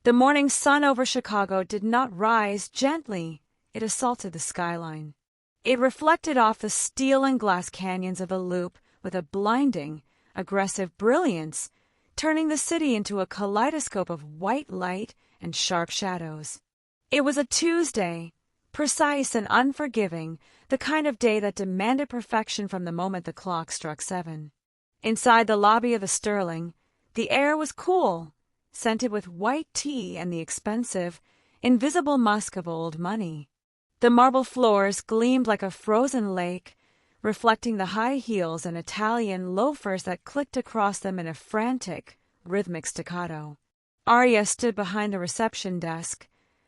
The morning sun over Chicago did not rise gently. It assaulted the skyline. It reflected off the steel and glass canyons of the Loop with a blinding, aggressive brilliance, turning the city into a kaleidoscope of white light and sharp shadows. It was a Tuesday, precise and unforgiving, the kind of day that demanded perfection from the moment the clock struck 7. Inside the lobby of the Sterling, the air was cool, scented with white tea and the expensive, invisible musk of old money. The marble floors gleamed like a frozen lake, reflecting the high heels and Italian loafers that clicked across them in a frantic, rhythmic staccato. Arya stood behind the reception desk,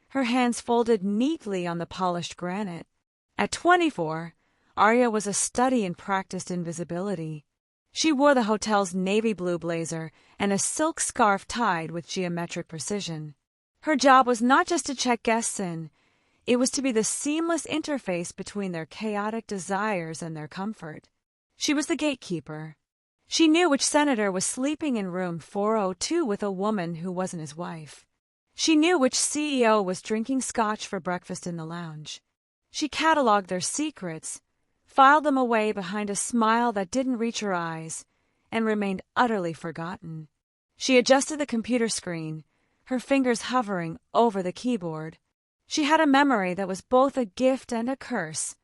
her hands folded neatly on the polished granite. At 24, Arya was a study in practiced invisibility. She wore the hotel's navy blue blazer and a silk scarf tied with geometric precision. Her job was not just to check guests in, it was to be the seamless interface between their chaotic desires and their comfort. She was the gatekeeper. She knew which senator was sleeping in room 402 with a woman who wasn't his wife. She knew which CEO was drinking scotch for breakfast in the lounge. She cataloged their secrets, filed them away behind a smile that didn't reach her eyes, and remained utterly forgotten. She adjusted the computer screen, her fingers hovering over the keyboard. She had a memory that was both a gift and a curse.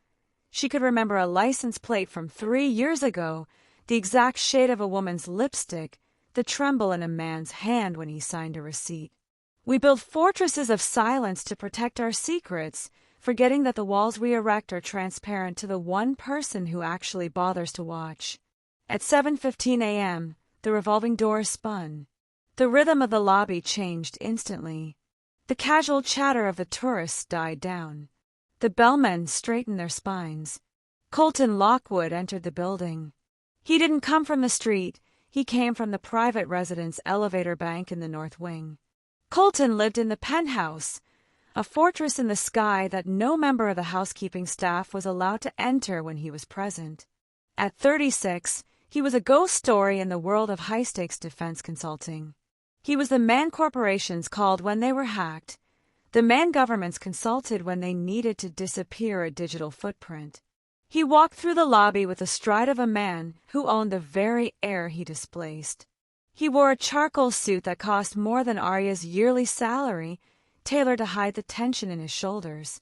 She could remember a license plate from 3 years ago, the exact shade of a woman's lipstick, the tremble in a man's hand when he signed a receipt. We build fortresses of silence to protect our secrets, forgetting that the walls we erect are transparent to the one person who actually bothers to watch. At 7:15 a.m., the revolving doors spun. The rhythm of the lobby changed instantly. The casual chatter of the tourists died down. The bellmen straightened their spines. Colton Lockwood entered the building. He didn't come from the street. He came from the private residence elevator bank in the North Wing. Colton lived in the penthouse, a fortress in the sky that no member of the housekeeping staff was allowed to enter when he was present. At 36, he was a ghost story in the world of high-stakes defense consulting. He was the man corporations called when they were hacked, the man governments consulted when they needed to disappear a digital footprint. He walked through the lobby with the stride of a man who owned the very air he displaced. He wore a charcoal suit that cost more than Arya's yearly salary, tailored to hide the tension in his shoulders.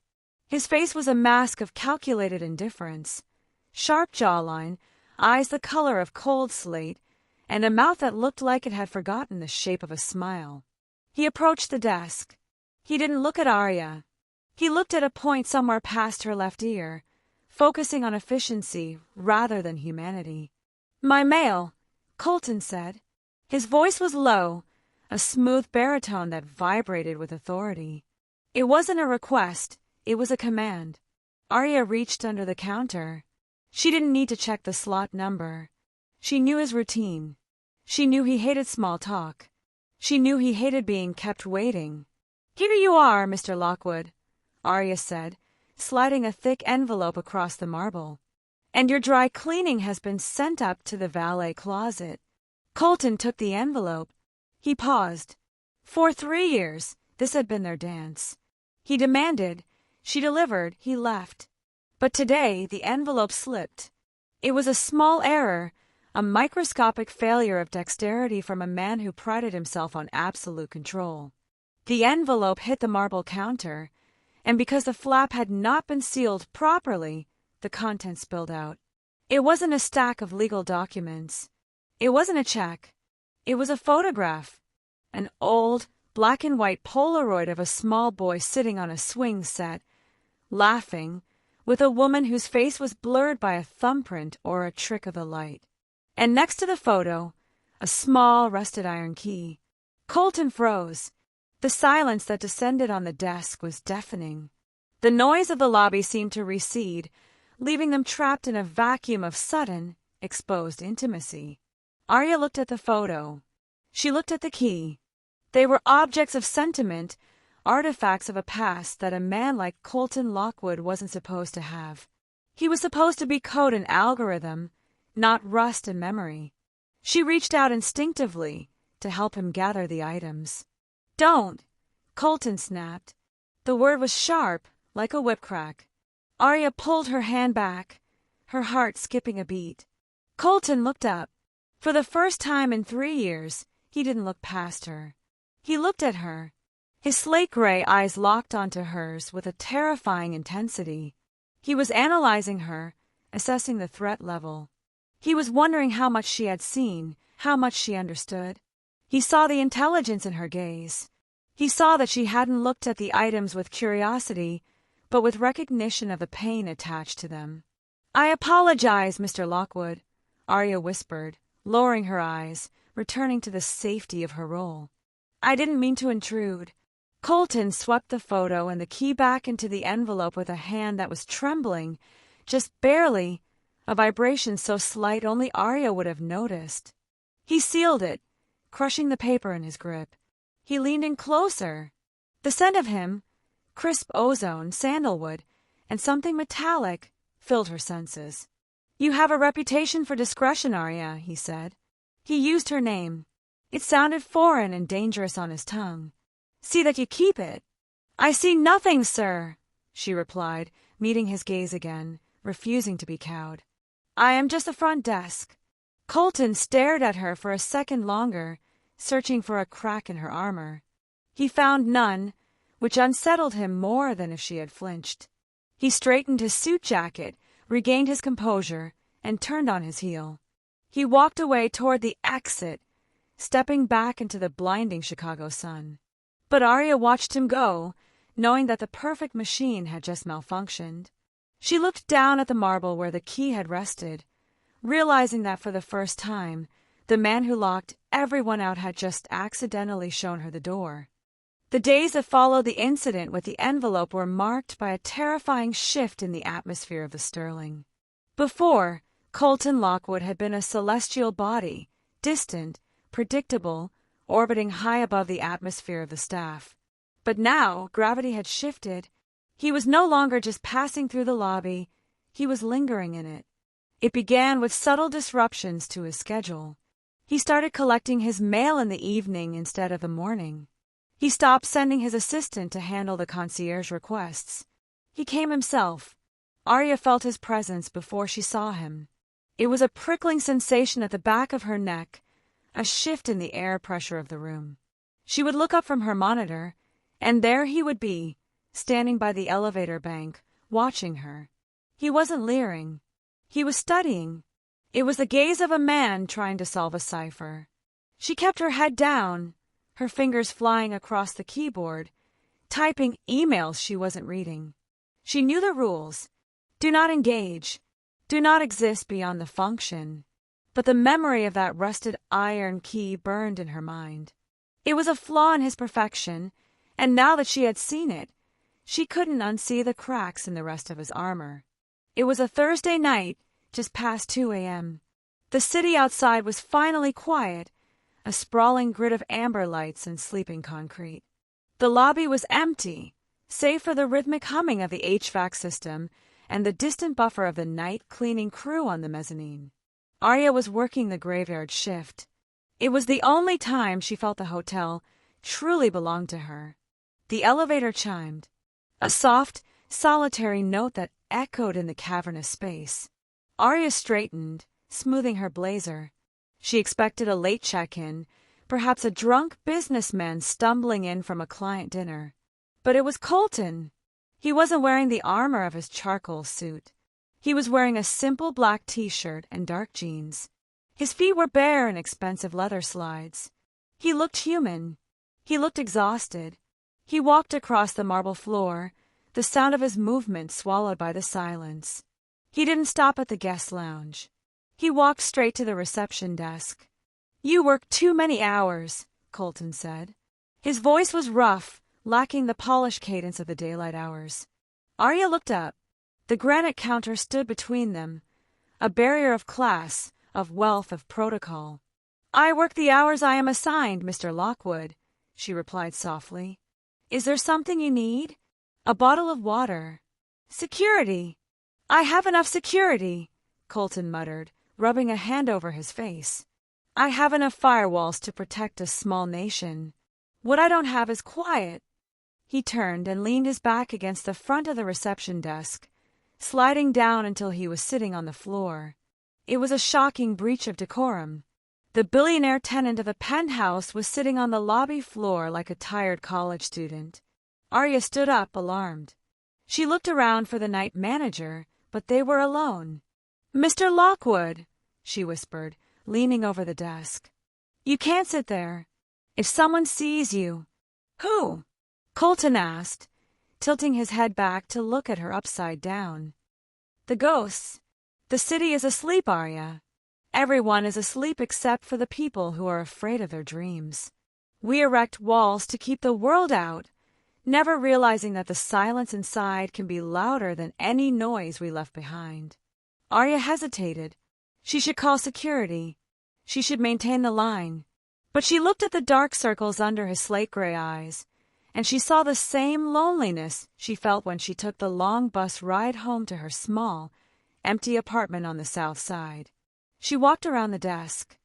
His face was a mask of calculated indifference, sharp jawline, eyes the color of cold slate, and a mouth that looked like it had forgotten the shape of a smile. He approached the desk. He didn't look at Arya. He looked at a point somewhere past her left ear, focusing on efficiency rather than humanity. "My mail," Colton said. His voice was low, a smooth baritone that vibrated with authority. It wasn't a request, it was a command. Arya reached under the counter. She didn't need to check the slot number. She knew his routine. She knew he hated small talk. She knew he hated being kept waiting. "Here you are, Mr. Lockwood," Arya said, sliding a thick envelope across the marble. "And your dry cleaning has been sent up to the valet closet." Colton took the envelope. He paused. For 3 years, this had been their dance. He demanded, she delivered, he left. But today, the envelope slipped. It was a small error, a microscopic failure of dexterity from a man who prided himself on absolute control. The envelope hit the marble counter, and because the flap had not been sealed properly, the contents spilled out. It wasn't a stack of legal documents. It wasn't a check. It was a photograph. An old, black and white Polaroid of a small boy sitting on a swing set, laughing, with a woman whose face was blurred by a thumbprint or a trick of the light. And next to the photo, a small rusted iron key. Colton froze. The silence that descended on the desk was deafening. The noise of the lobby seemed to recede, leaving them trapped in a vacuum of sudden, exposed intimacy. Arya looked at the photo. She looked at the key. They were objects of sentiment, artifacts of a past that a man like Colton Lockwood wasn't supposed to have. He was supposed to be code and algorithm, not rust and memory. She reached out instinctively to help him gather the items. "Don't," Colton snapped. The word was sharp, like a whip crack. Arya pulled her hand back, her heart skipping a beat. Colton looked up. For the first time in 3 years, he didn't look past her. He looked at her. His slate-gray eyes locked onto hers with a terrifying intensity. He was analyzing her, assessing the threat level. He was wondering how much she had seen, how much she understood. He saw the intelligence in her gaze. He saw that she hadn't looked at the items with curiosity, but with recognition of the pain attached to them. "I apologize, Mr. Lockwood," Arya whispered, lowering her eyes, returning to the safety of her role. "I didn't mean to intrude." Colton swept the photo and the key back into the envelope with a hand that was trembling, just barely, a vibration so slight only Arya would have noticed. He sealed it, crushing the paper in his grip. He leaned in closer. The scent of him, crisp ozone, sandalwood, and something metallic, filled her senses. "You have a reputation for discretion, Arya," he said. He used her name. It sounded foreign and dangerous on his tongue. "See that you keep it." "I see nothing, sir," she replied, meeting his gaze again, refusing to be cowed. "I am just the front desk." Colton stared at her for a second longer, searching for a crack in her armor. He found none, which unsettled him more than if she had flinched. He straightened his suit jacket, regained his composure, and turned on his heel. He walked away toward the exit, stepping back into the blinding Chicago sun. But Arya watched him go, knowing that the perfect machine had just malfunctioned. She looked down at the marble where the key had rested, realizing that for the first time, the man who locked everyone out had just accidentally shown her the door. The days that followed the incident with the envelope were marked by a terrifying shift in the atmosphere of the Sterling. Before, Colton Lockwood had been a celestial body, distant, predictable, orbiting high above the atmosphere of the staff. But now gravity had shifted. He was no longer just passing through the lobby, he was lingering in it. It began with subtle disruptions to his schedule. He started collecting his mail in the evening instead of the morning. He stopped sending his assistant to handle the concierge requests. He came himself. Arya felt his presence before she saw him. It was a prickling sensation at the back of her neck, a shift in the air pressure of the room. She would look up from her monitor, and there he would be, standing by the elevator bank, watching her. He wasn't leering. He was studying. It was the gaze of a man trying to solve a cipher. She kept her head down, her fingers flying across the keyboard, typing emails she wasn't reading. She knew the rules. Do not engage. Do not exist beyond the function. But the memory of that rusted iron key burned in her mind. It was a flaw in his perfection, and now that she had seen it, she couldn't unsee the cracks in the rest of his armor. It was a Thursday night, just past 2 a.m. The city outside was finally quiet, a sprawling grid of amber lights and sleeping concrete. The lobby was empty, save for the rhythmic humming of the HVAC system and the distant buffer of the night cleaning crew on the mezzanine. Arya was working the graveyard shift. It was the only time she felt the hotel truly belonged to her. The elevator chimed, a soft, solitary note that echoed in the cavernous space. Arya straightened, smoothing her blazer. She expected a late check-in, perhaps a drunk businessman stumbling in from a client dinner. But it was Colton. He wasn't wearing the armor of his charcoal suit. He was wearing a simple black t-shirt and dark jeans. His feet were bare in expensive leather slides. He looked human. He looked exhausted. He walked across the marble floor, the sound of his movement swallowed by the silence. He didn't stop at the guest lounge. He walked straight to the reception desk. "You work too many hours," Colton said. His voice was rough, lacking the polished cadence of the daylight hours. Arya looked up. The granite counter stood between them, a barrier of class, of wealth, of protocol. "I work the hours I am assigned, Mr. Lockwood," she replied softly. "Is there something you need?" "A bottle of water." "Security." "I have enough security," Colton muttered, rubbing a hand over his face. "I have enough firewalls to protect a small nation. What I don't have is quiet." He turned and leaned his back against the front of the reception desk, sliding down until he was sitting on the floor. It was a shocking breach of decorum. The billionaire tenant of a penthouse was sitting on the lobby floor like a tired college student. Arya stood up, alarmed. She looked around for the night manager, but they were alone. "Mr. Lockwood," she whispered, leaning over the desk. "You can't sit there. If someone sees you—" "Who?" Colton asked, tilting his head back to look at her upside down. "The ghosts. The city is asleep, Arya. Everyone is asleep except for the people who are afraid of their dreams. We erect walls to keep the world out, never realizing that the silence inside can be louder than any noise we left behind." Arya hesitated. She should call security. She should maintain the line. But she looked at the dark circles under his slate-gray eyes, and she saw the same loneliness she felt when she took the long bus ride home to her small, empty apartment on the south side. She walked around the desk.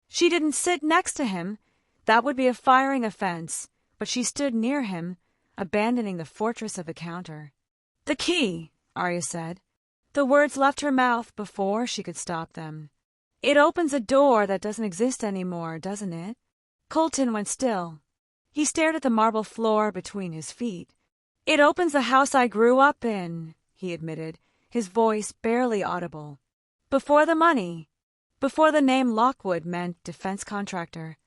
She didn't sit next to him. That would be a firing offense, but she stood near him, abandoning the fortress of the counter. "The key," Arya said. The words left her mouth before she could stop them. "It opens a door that doesn't exist anymore, doesn't it?" Colton went still. He stared at the marble floor between his feet. "It opens the house I grew up in," he admitted, his voice barely audible. "Before the money. Before the name Lockwood meant defense contractor.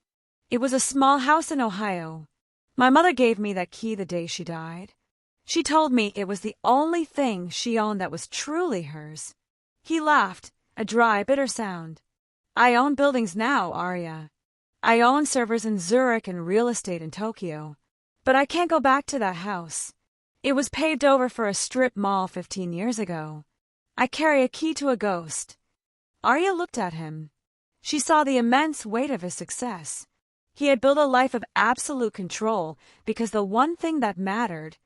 It was a small house in Ohio. My mother gave me that key the day she died. She told me it was the only thing she owned that was truly hers." He laughed, a dry, bitter sound. "I own buildings now, Arya. I own servers in Zurich and real estate in Tokyo. But I can't go back to that house. It was paved over for a strip mall 15 years ago. I carry a key to a ghost." Arya looked at him. She saw the immense weight of his success. He had built a life of absolute control because the one thing that mattered,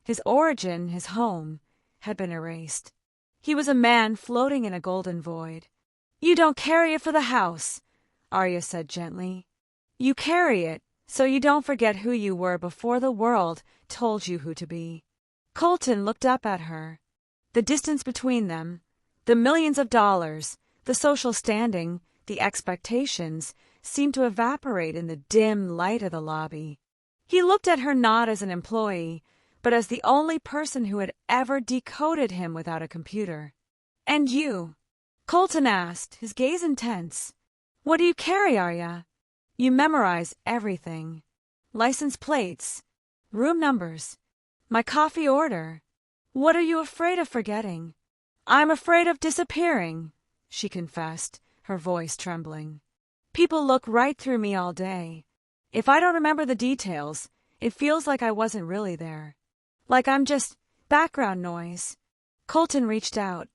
his origin, his home, had been erased. He was a man floating in a golden void. "You don't carry it for the house," Arya said gently. "You carry it so you don't forget who you were before the world told you who to be." Colton looked up at her. The distance between them, the millions of dollars, the social standing, the expectations, seemed to evaporate in the dim light of the lobby. He looked at her not as an employee, but as the only person who had ever decoded him without a computer. "And you?" Colton asked, his gaze intense. "What do you carry, Arya?" "You memorize everything. License plates, room numbers, my coffee order. What are you afraid of forgetting?" "I'm afraid of disappearing," she confessed, her voice trembling. "People look right through me all day. If I don't remember the details, it feels like I wasn't really there. Like I'm just background noise." Colton reached out.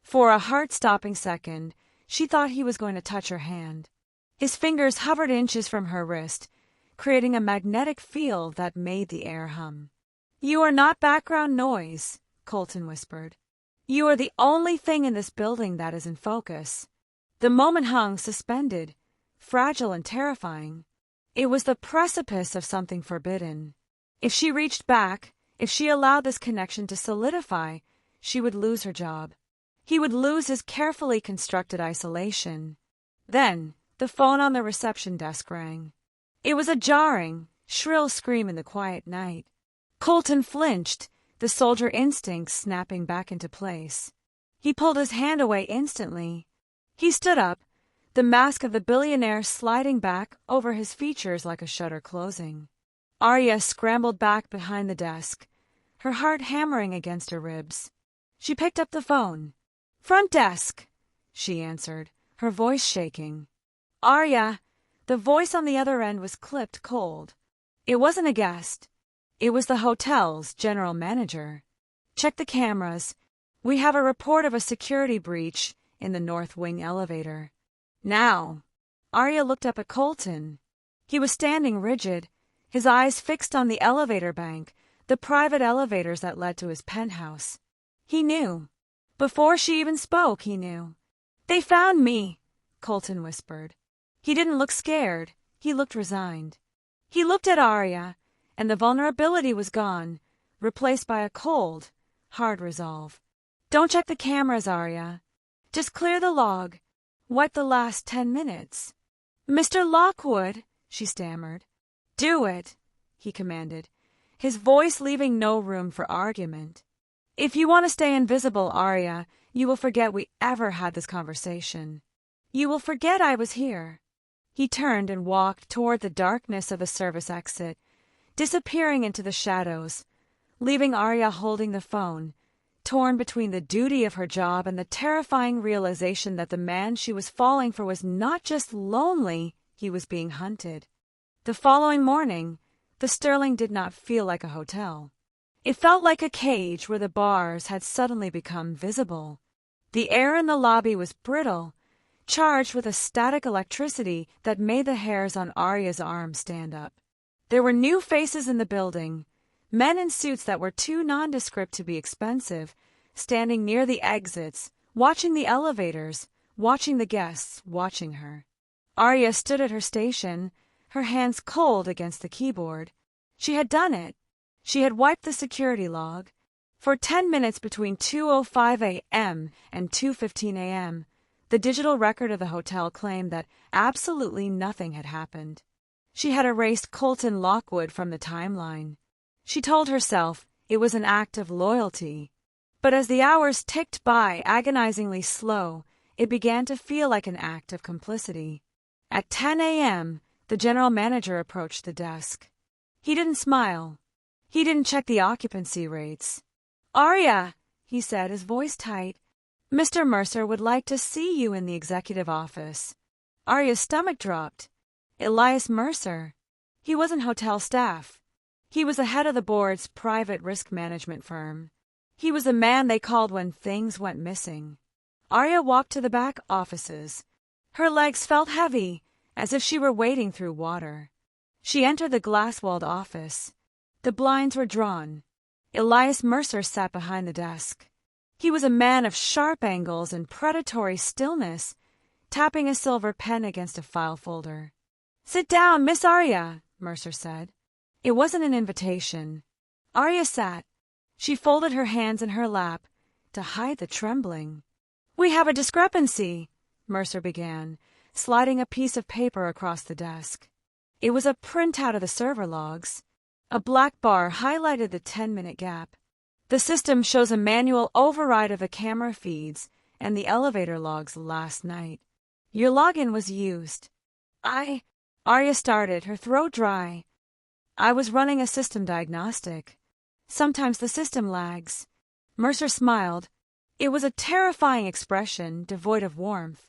For a heart-stopping second, she thought he was going to touch her hand. His fingers hovered inches from her wrist, creating a magnetic field that made the air hum. "You are not background noise," Colton whispered. "You are the only thing in this building that is in focus." The moment hung suspended, fragile and terrifying. It was the precipice of something forbidden. If she reached back, if she allowed this connection to solidify, she would lose her job. He would lose his carefully constructed isolation. Then the phone on the reception desk rang. It was a jarring, shrill scream in the quiet night. Colton flinched, the soldier instinct snapping back into place. He pulled his hand away instantly. He stood up, the mask of the billionaire sliding back over his features like a shutter closing. Arya scrambled back behind the desk, her heart hammering against her ribs. She picked up the phone. "Front desk," she answered, her voice shaking. "Arya," the voice on the other end was clipped cold. It wasn't a guest. It was the hotel's general manager. "Check the cameras. We have a report of a security breach in the North Wing elevator." "Now." Arya looked up at Colton. He was standing rigid, his eyes fixed on the elevator bank, the private elevators that led to his penthouse. He knew. Before she even spoke, he knew. "They found me," Colton whispered. He didn't look scared. He looked resigned. He looked at Arya, and the vulnerability was gone, replaced by a cold, hard resolve. Don't check the cameras, Arya. Just clear the log. Wipe the last 10 minutes. Mr. Lockwood, she stammered. Do it, he commanded, his voice leaving no room for argument. If you want to stay invisible, Arya, you will forget we ever had this conversation. You will forget I was here. He turned and walked toward the darkness of the service exit, disappearing into the shadows, leaving Arya holding the phone, torn between the duty of her job and the terrifying realization that the man she was falling for was not just lonely, he was being hunted. The following morning, the Sterling did not feel like a hotel. It felt like a cage where the bars had suddenly become visible. The air in the lobby was brittle, charged with a static electricity that made the hairs on Arya's arms stand up. There were new faces in the building, men in suits that were too nondescript to be expensive, standing near the exits, watching the elevators, watching the guests, watching her. Arya stood at her station, her hands cold against the keyboard. She had done it. She had wiped the security log. For 10 minutes between 2:05 a.m. and 2:15 a.m., the digital record of the hotel claimed that absolutely nothing had happened. She had erased Colton Lockwood from the timeline. She told herself it was an act of loyalty. But as the hours ticked by agonizingly slow, it began to feel like an act of complicity. At 10 a.m., the general manager approached the desk. He didn't smile. He didn't check the occupancy rates. Arya, he said, his voice tight, Mr. Mercer would like to see you in the executive office. Arya's stomach dropped. Elias Mercer. He wasn't hotel staff. He was the head of the board's private risk management firm. He was the man they called when things went missing. Arya walked to the back offices. Her legs felt heavy, as if she were wading through water. She entered the glass-walled office. The blinds were drawn. Elias Mercer sat behind the desk. He was a man of sharp angles and predatory stillness, tapping a silver pen against a file folder. "Sit down, Miss Arya," Mercer said. It wasn't an invitation. Arya sat. She folded her hands in her lap to hide the trembling. "We have a discrepancy," Mercer began, sliding a piece of paper across the desk. It was a printout of the server logs. A black bar highlighted the 10-minute gap. The system shows a manual override of the camera feeds and the elevator logs last night. Your login was used. Arya started, her throat dry. I was running a system diagnostic. Sometimes the system lags. Mercer smiled. It was a terrifying expression, devoid of warmth.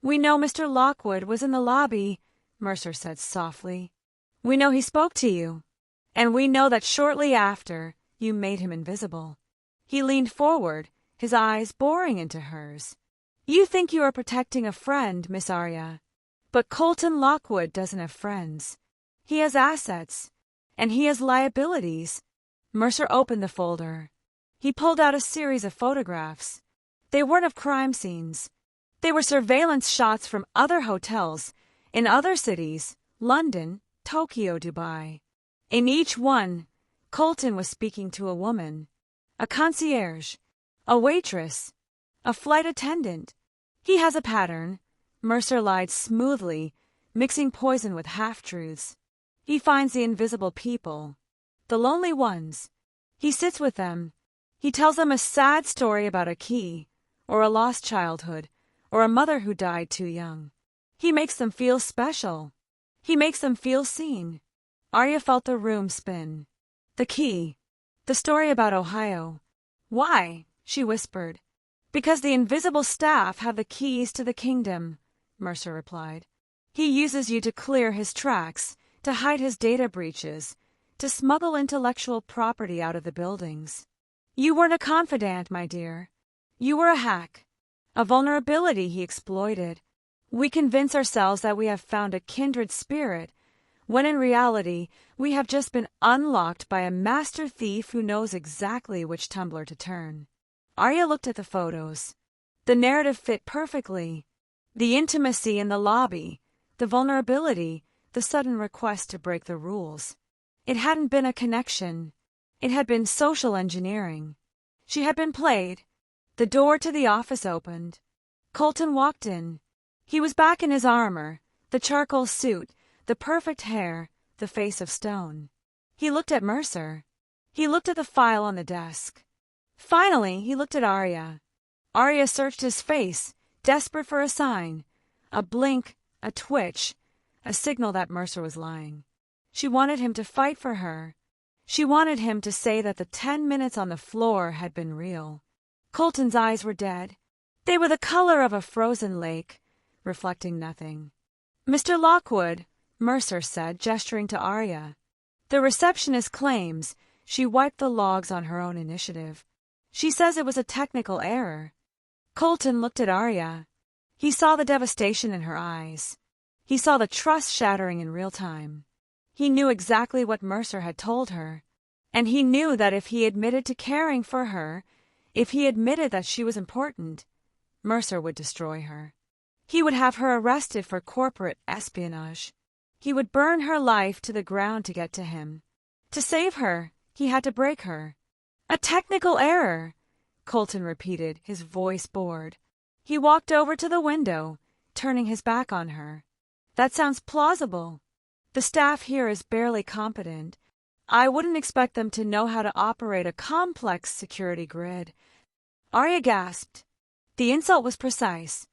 "We know Mr. Lockwood was in the lobby," Mercer said softly. "We know he spoke to you. And we know that shortly after, you made him invisible." He leaned forward, his eyes boring into hers. "You think you are protecting a friend, Miss Arya. But Colton Lockwood doesn't have friends. He has assets. And he has liabilities." Mercer opened the folder. He pulled out a series of photographs. They weren't of crime scenes. They were surveillance shots from other hotels, in other cities, London, Tokyo, Dubai. In each one, Colton was speaking to a woman, a concierge, a waitress, a flight attendant. He has a pattern. Mercer lied smoothly, mixing poison with half-truths. He finds the invisible people, the lonely ones. He sits with them. He tells them a sad story about a key, or a lost childhood, or a mother who died too young. He makes them feel special. He makes them feel seen. Arya felt the room spin. The key. The story about Ohio. "Why?" she whispered. "Because the invisible staff have the keys to the kingdom," Mercer replied. "He uses you to clear his tracks, to hide his data breaches, to smuggle intellectual property out of the buildings. You weren't a confidant, my dear. You were a hack, a vulnerability he exploited. We convince ourselves that we have found a kindred spirit, when in reality we have just been unlocked by a master thief who knows exactly which tumbler to turn." Arya looked at the photos. The narrative fit perfectly. The intimacy in the lobby, the vulnerability, the sudden request to break the rules. It hadn't been a connection. It had been social engineering. She had been played. The door to the office opened. Colton walked in. He was back in his armor, the charcoal suit, the perfect hair, the face of stone. He looked at Mercer. He looked at the file on the desk. Finally, he looked at Arya. Arya searched his face, desperate for a sign, a blink, a twitch, a signal that Mercer was lying. She wanted him to fight for her. She wanted him to say that the 10 minutes on the floor had been real. Colton's eyes were dead. They were the color of a frozen lake, reflecting nothing. "Mr. Lockwood," Mercer said, gesturing to Arya. "The receptionist claims she wiped the logs on her own initiative. She says it was a technical error." Colton looked at Arya. He saw the devastation in her eyes. He saw the trust shattering in real time. He knew exactly what Mercer had told her, and he knew that if he admitted to caring for her, if he admitted that she was important, Mercer would destroy her. He would have her arrested for corporate espionage. He would burn her life to the ground to get to him. To save her, he had to break her. "A technical error," Colton repeated, his voice bored. He walked over to the window, turning his back on her. "That sounds plausible. The staff here is barely competent. I wouldn't expect them to know how to operate a complex security grid." Arya gasped. The insult was precise.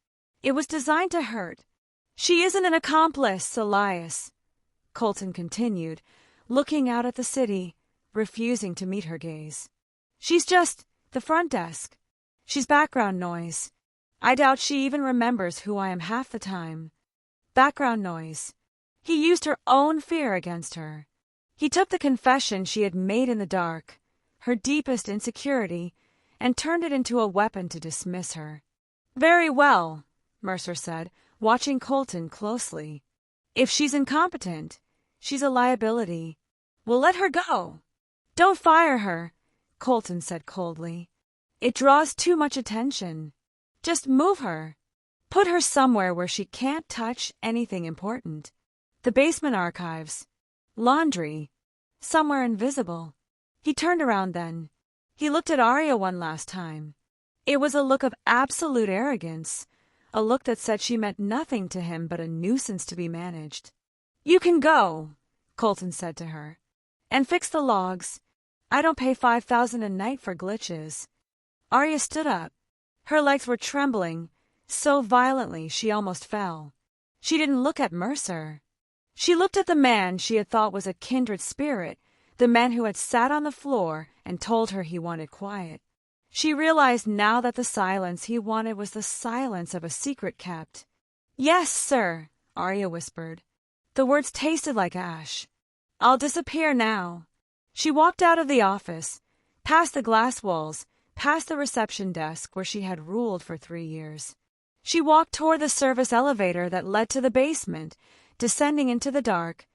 It was designed to hurt. "She isn't an accomplice, Elias," Colton continued, looking out at the city, refusing to meet her gaze. "She's just the front desk. She's background noise. I doubt she even remembers who I am half the time. Background noise." He used her own fear against her. He took the confession she had made in the dark, her deepest insecurity, and turned it into a weapon to dismiss her. "Very well," Mercer said, watching Colton closely. "If she's incompetent, she's a liability. We'll let her go." "Don't fire her," Colton said coldly. "It draws too much attention. Just move her. Put her somewhere where she can't touch anything important. The basement archives. Laundry. Somewhere invisible." He turned around then. He looked at Arya one last time. It was a look of absolute arrogance, a look that said she meant nothing to him but a nuisance to be managed. "You can go," Colton said to her, "and fix the logs. I don't pay $5,000 a night for glitches." Arya stood up. Her legs were trembling, so violently she almost fell. She didn't look at Mercer. She looked at the man she had thought was a kindred spirit, the man who had sat on the floor and told her he wanted quiet. She realized now that the silence he wanted was the silence of a secret kept. "Yes, sir," Arya whispered. The words tasted like ash. "I'll disappear now." She walked out of the office, past the glass walls, past the reception desk where she had ruled for 3 years. She walked toward the service elevator that led to the basement, descending into the dark,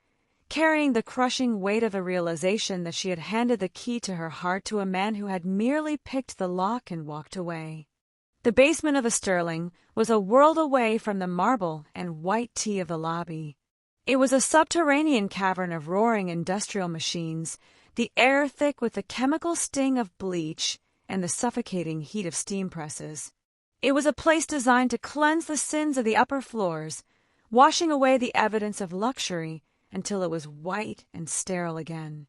carrying the crushing weight of the realization that she had handed the key to her heart to a man who had merely picked the lock and walked away. The basement of the Sterling was a world away from the marble and white tea of the lobby. It was a subterranean cavern of roaring industrial machines, the air thick with the chemical sting of bleach and the suffocating heat of steam presses. It was a place designed to cleanse the sins of the upper floors, washing away the evidence of luxury until it was white and sterile again.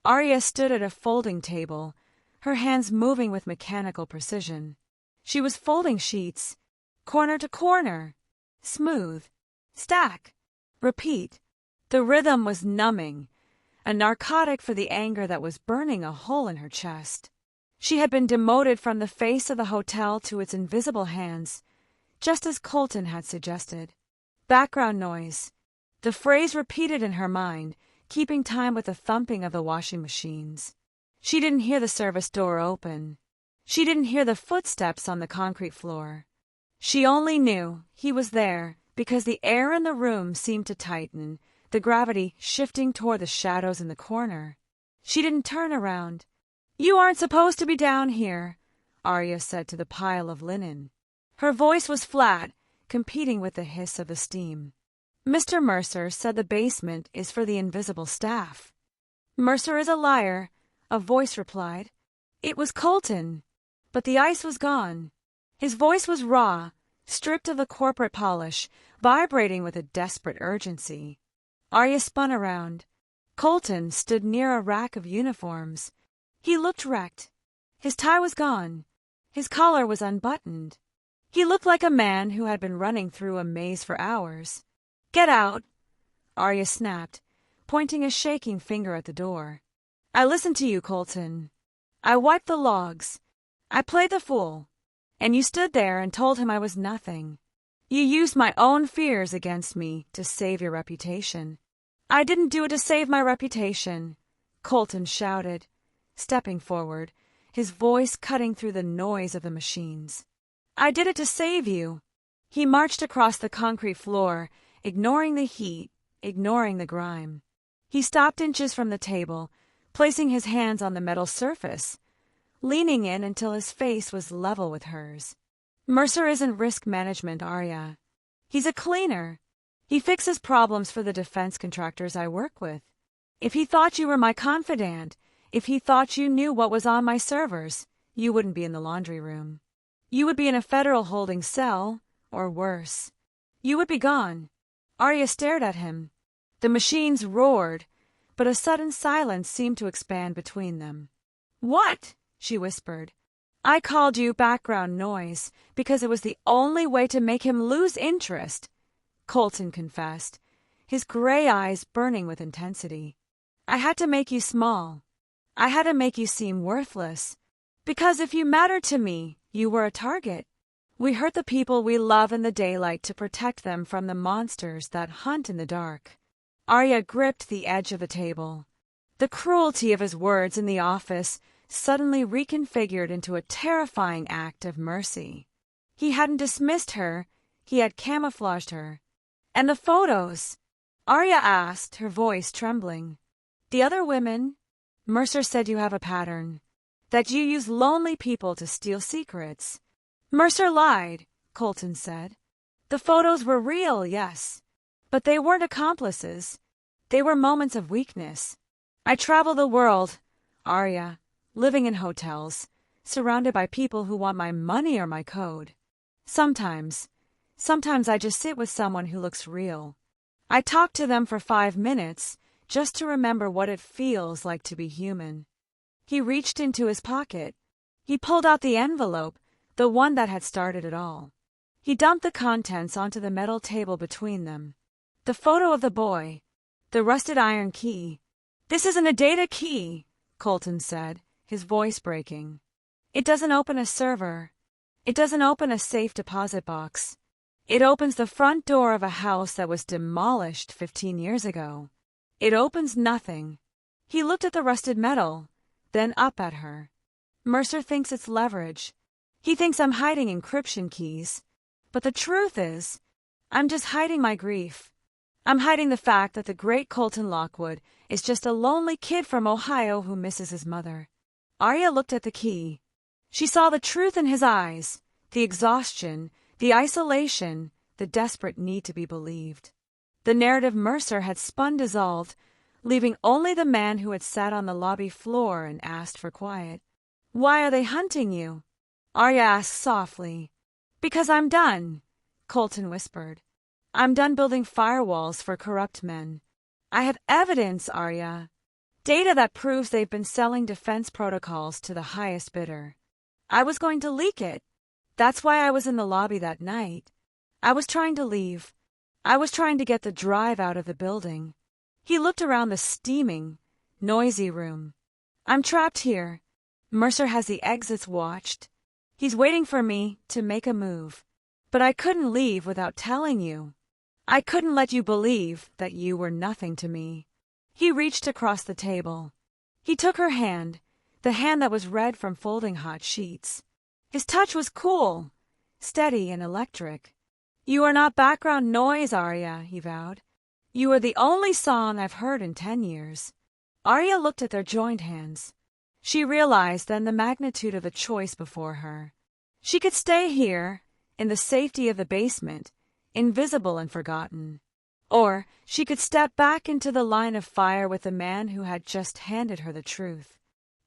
Arya stood at a folding table, her hands moving with mechanical precision. She was folding sheets, corner to corner, smooth, stack, repeat. The rhythm was numbing, a narcotic for the anger that was burning a hole in her chest. She had been demoted from the face of the hotel to its invisible hands, just as Colton had suggested. Background noise. The phrase repeated in her mind, keeping time with the thumping of the washing machines. She didn't hear the service door open. She didn't hear the footsteps on the concrete floor. She only knew he was there because the air in the room seemed to tighten, the gravity shifting toward the shadows in the corner. She didn't turn around. "You aren't supposed to be down here," Arya said to the pile of linen. Her voice was flat, competing with the hiss of the steam. "Mr. Mercer said the basement is for the invisible staff." Mercer is a liar, a voice replied. It was Colton, but the ice was gone. His voice was raw, stripped of the corporate polish, vibrating with a desperate urgency. Arya spun around. Colton stood near a rack of uniforms. He looked wrecked. His tie was gone. His collar was unbuttoned. He looked like a man who had been running through a maze for hours. Get out, Arya snapped, pointing a shaking finger at the door. I listened to you, Colton. I wiped the logs. I played the fool. And you stood there and told him I was nothing. You used my own fears against me to save your reputation. I didn't do it to save my reputation, Colton shouted, stepping forward, his voice cutting through the noise of the machines. I did it to save you. He marched across the concrete floor, ignoring the heat, ignoring the grime. He stopped inches from the table, placing his hands on the metal surface, leaning in until his face was level with hers. Mercer isn't risk management, Arya. He's a cleaner. He fixes problems for the defense contractors I work with. If he thought you were my confidant, if he thought you knew what was on my servers, you wouldn't be in the laundry room. You would be in a federal holding cell, or worse. You would be gone. Arya stared at him. The machines roared, but a sudden silence seemed to expand between them. What? She whispered. I called you background noise because it was the only way to make him lose interest, Colton confessed, his gray eyes burning with intensity. I had to make you small. I had to make you seem worthless. Because if you mattered to me, you were a target. We hurt the people we love in the daylight to protect them from the monsters that hunt in the dark. Arya gripped the edge of the table. The cruelty of his words in the office suddenly reconfigured into a terrifying act of mercy. He hadn't dismissed her, he had camouflaged her. And the photos? Arya asked, her voice trembling. The other women? Mercer said you have a pattern. That you use lonely people to steal secrets. Mercer lied, Colton said. The photos were real, yes. But they weren't accomplices. They were moments of weakness. I travel the world, Arya, living in hotels, surrounded by people who want my money or my code. Sometimes I just sit with someone who looks real. I talk to them for 5 minutes, just to remember what it feels like to be human. He reached into his pocket. He pulled out the envelope, the one that had started it all. He dumped the contents onto the metal table between them. The photo of the boy, the rusted iron key. This isn't a data key, Colton said, his voice breaking. It doesn't open a server. It doesn't open a safe deposit box. It opens the front door of a house that was demolished 15 years ago. It opens nothing. He looked at the rusted metal, then up at her. Mercer thinks it's leverage. He thinks I'm hiding encryption keys. But the truth is, I'm just hiding my grief. I'm hiding the fact that the great Colton Lockwood is just a lonely kid from Ohio who misses his mother. Arya looked at the key. She saw the truth in his eyes, the exhaustion, the isolation, the desperate need to be believed. The narrative Mercer had spun dissolved, leaving only the man who had sat on the lobby floor and asked for quiet. Why are they hunting you? Arya asked softly. Because I'm done, Colton whispered. I'm done building firewalls for corrupt men. I have evidence, Arya. Data that proves they've been selling defense protocols to the highest bidder. I was going to leak it. That's why I was in the lobby that night. I was trying to leave. I was trying to get the drive out of the building. He looked around the steaming, noisy room. I'm trapped here. Mercer has the exits watched. He's waiting for me to make a move. But I couldn't leave without telling you. I couldn't let you believe that you were nothing to me. He reached across the table. He took her hand, the hand that was red from folding hot sheets. His touch was cool, steady and electric. You are not background noise, Arya, he vowed. You are the only song I've heard in 10 years. Arya looked at their joined hands. She realized then the magnitude of the choice before her. She could stay here, in the safety of the basement, invisible and forgotten. Or she could step back into the line of fire with the man who had just handed her the truth.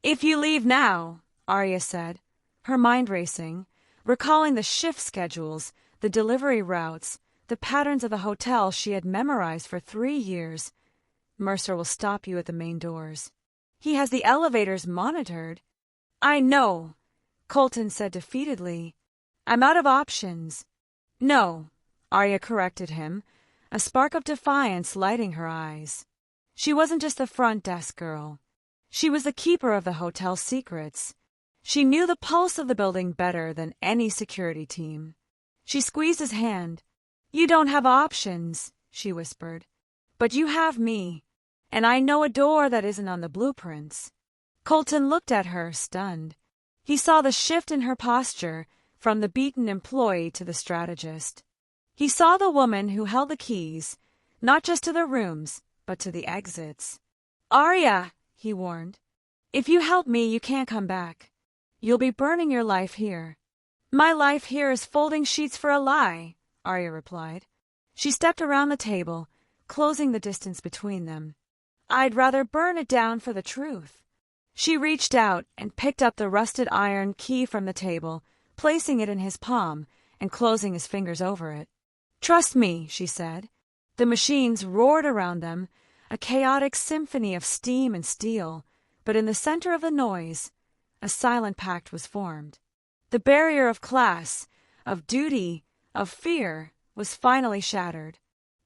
"If you leave now," Arya said, her mind racing, recalling the shift schedules, the delivery routes, the patterns of the hotel she had memorized for 3 years. "Mercer will stop you at the main doors. He has the elevators monitored." "I know," Colton said defeatedly. "I'm out of options." "No," Arya corrected him, a spark of defiance lighting her eyes. She wasn't just the front desk girl. She was the keeper of the hotel's secrets. She knew the pulse of the building better than any security team. She squeezed his hand. "You don't have options," she whispered. "But you have me, and I know a door that isn't on the blueprints." Colton looked at her, stunned. He saw the shift in her posture, from the beaten employee to the strategist. He saw the woman who held the keys, not just to the rooms, but to the exits. "Arya," he warned, "if you help me, you can't come back. You'll be burning your life here." "My life here is folding sheets for a lie," Arya replied. She stepped around the table, closing the distance between them. "I'd rather burn it down for the truth." She reached out and picked up the rusted iron key from the table, placing it in his palm and closing his fingers over it. "Trust me," she said. The machines roared around them, a chaotic symphony of steam and steel, but in the center of the noise, a silent pact was formed. The barrier of class, of duty, of fear was finally shattered.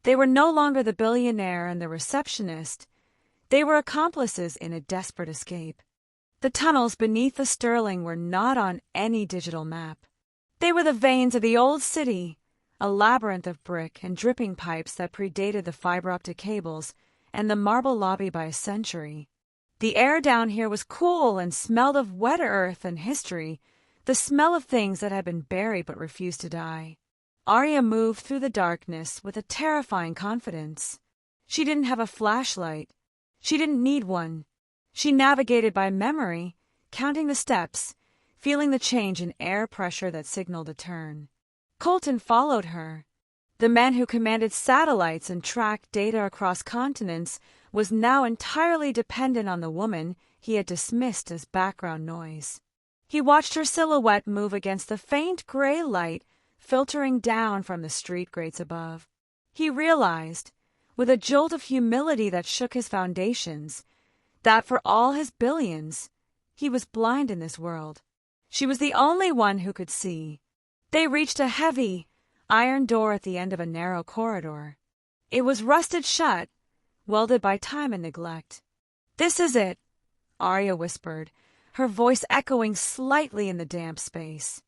They were no longer the billionaire and the receptionist. They were accomplices in a desperate escape. The tunnels beneath the Sterling were not on any digital map. They were the veins of the old city, a labyrinth of brick and dripping pipes that predated the fiber optic cables and the marble lobby by a century. The air down here was cool and smelled of wet earth and history, the smell of things that had been buried but refused to die. Arya moved through the darkness with a terrifying confidence. She didn't have a flashlight. She didn't need one. She navigated by memory, counting the steps, feeling the change in air pressure that signaled a turn. Colton followed her. The man who commanded satellites and tracked data across continents was now entirely dependent on the woman he had dismissed as background noise. He watched her silhouette move against the faint gray light filtering down from the street grates above. He realized, with a jolt of humility that shook his foundations, that for all his billions, he was blind in this world. She was the only one who could see. They reached a heavy, iron door at the end of a narrow corridor. It was rusted shut, welded by time and neglect. "This is it," Arya whispered, her voice echoing slightly in the damp space.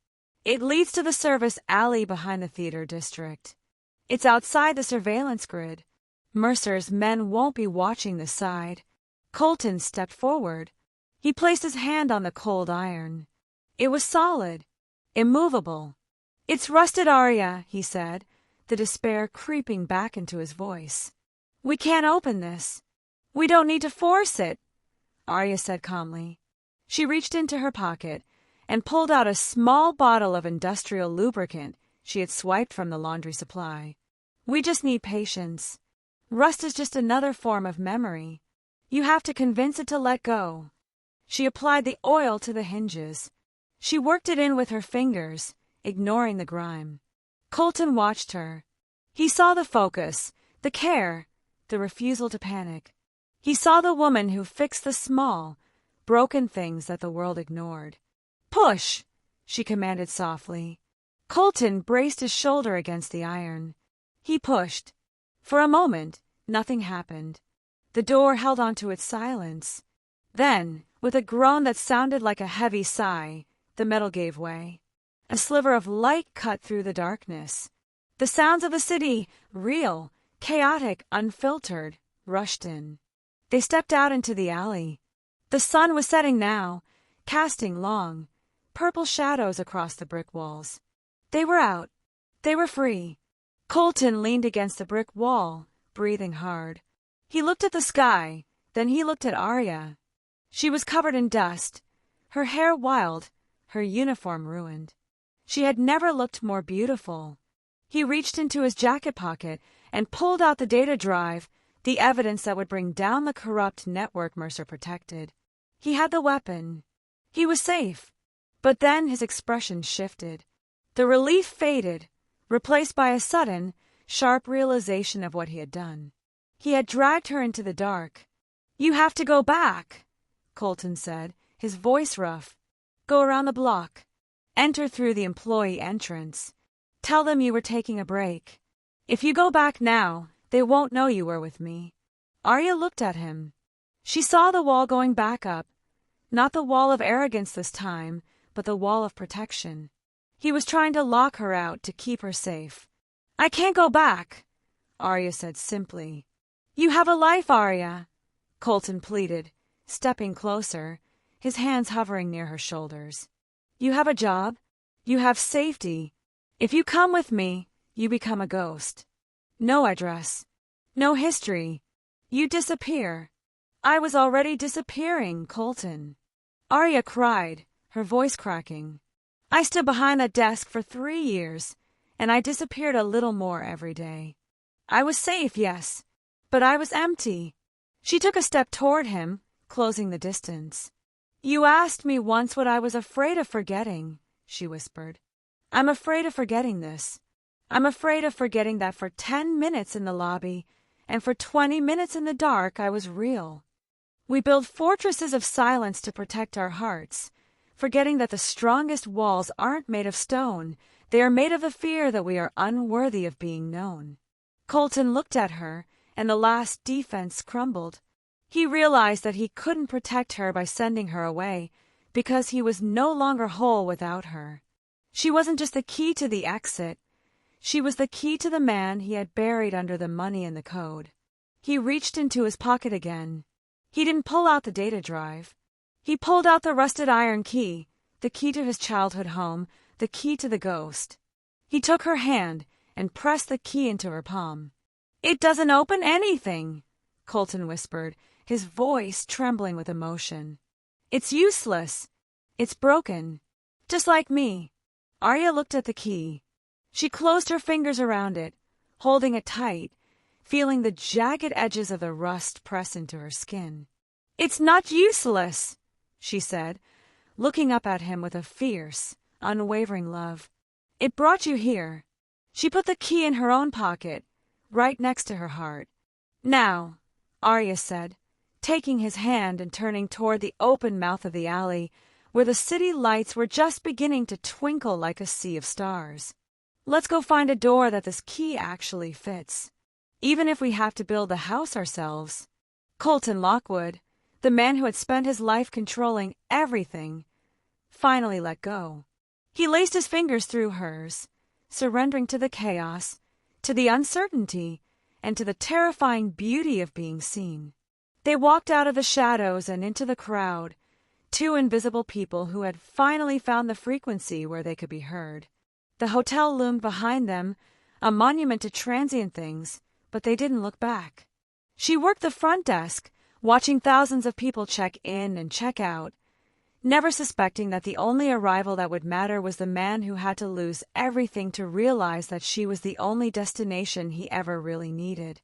"It leads to the service alley behind the theater district. It's outside the surveillance grid. Mercer's men won't be watching this side." Colton stepped forward. He placed his hand on the cold iron. It was solid, immovable. "It's rusted, Arya," he said, the despair creeping back into his voice. "We can't open this." "We don't need to force it," Arya said calmly. She reached into her pocket and pulled out a small bottle of industrial lubricant she had swiped from the laundry supply. "We just need patience. Rust is just another form of memory. You have to convince it to let go." She applied the oil to the hinges. She worked it in with her fingers, ignoring the grime. Colton watched her. He saw the focus, the care, the refusal to panic. He saw the woman who fixed the small, broken things that the world ignored. "Push," she commanded softly. Colton braced his shoulder against the iron. He pushed. For a moment, nothing happened. The door held on to its silence. Then, with a groan that sounded like a heavy sigh, the metal gave way. A sliver of light cut through the darkness. The sounds of the city, real, chaotic, unfiltered, rushed in. They stepped out into the alley. The sun was setting now, casting long, purple shadows across the brick walls. They were out. They were free. Colton leaned against the brick wall, breathing hard. He looked at the sky, then he looked at Arya. She was covered in dust, her hair wild, her uniform ruined. She had never looked more beautiful. He reached into his jacket pocket and pulled out the data drive, the evidence that would bring down the corrupt network Mercer protected. He had the weapon. He was safe. But then his expression shifted. The relief faded, replaced by a sudden, sharp realization of what he had done. He had dragged her into the dark. "You have to go back," Colton said, his voice rough. "Go around the block. Enter through the employee entrance. Tell them you were taking a break. If you go back now, they won't know you were with me." Arya looked at him. She saw the wall going back up, not the wall of arrogance this time, but the wall of protection. He was trying to lock her out to keep her safe. "I can't go back," Arya said simply. "You have a life, Arya," Colton pleaded, stepping closer, his hands hovering near her shoulders. "You have a job. You have safety. If you come with me, you become a ghost. No address. No history. You disappear." "I was already disappearing, Colton." Arya cried, her voice cracking. "I stood behind that desk for 3 years, and I disappeared a little more every day. I was safe, yes, but I was empty." She took a step toward him, closing the distance. "You asked me once what I was afraid of forgetting," she whispered. "I'm afraid of forgetting this. I'm afraid of forgetting that for 10 minutes in the lobby and for 20 minutes in the dark I was real. We build fortresses of silence to protect our hearts, forgetting that the strongest walls aren't made of stone, they are made of the fear that we are unworthy of being known." Colton looked at her, and the last defense crumbled. He realized that he couldn't protect her by sending her away, because he was no longer whole without her. She wasn't just the key to the exit. She was the key to the man he had buried under the money and the code. He reached into his pocket again. He didn't pull out the data drive. He pulled out the rusted iron key, the key to his childhood home, the key to the ghost. He took her hand and pressed the key into her palm. "It doesn't open anything," Colton whispered, his voice trembling with emotion. "It's useless. It's broken. Just like me." Arya looked at the key. She closed her fingers around it, holding it tight, feeling the jagged edges of the rust press into her skin. "It's not useless," she said, looking up at him with a fierce, unwavering love. "It brought you here." She put the key in her own pocket, right next to her heart. "Now," Arya said, taking his hand and turning toward the open mouth of the alley, where the city lights were just beginning to twinkle like a sea of stars. "Let's go find a door that this key actually fits, even if we have to build the house ourselves." Colton Lockwood, the man who had spent his life controlling everything, finally let go. He laced his fingers through hers, surrendering to the chaos, to the uncertainty, and to the terrifying beauty of being seen. They walked out of the shadows and into the crowd, 2 invisible people who had finally found the frequency where they could be heard. The hotel loomed behind them, a monument to transient things, but they didn't look back. She worked the front desk, watching thousands of people check in and check out, never suspecting that the only arrival that would matter was the man who had to lose everything to realize that she was the only destination he ever really needed.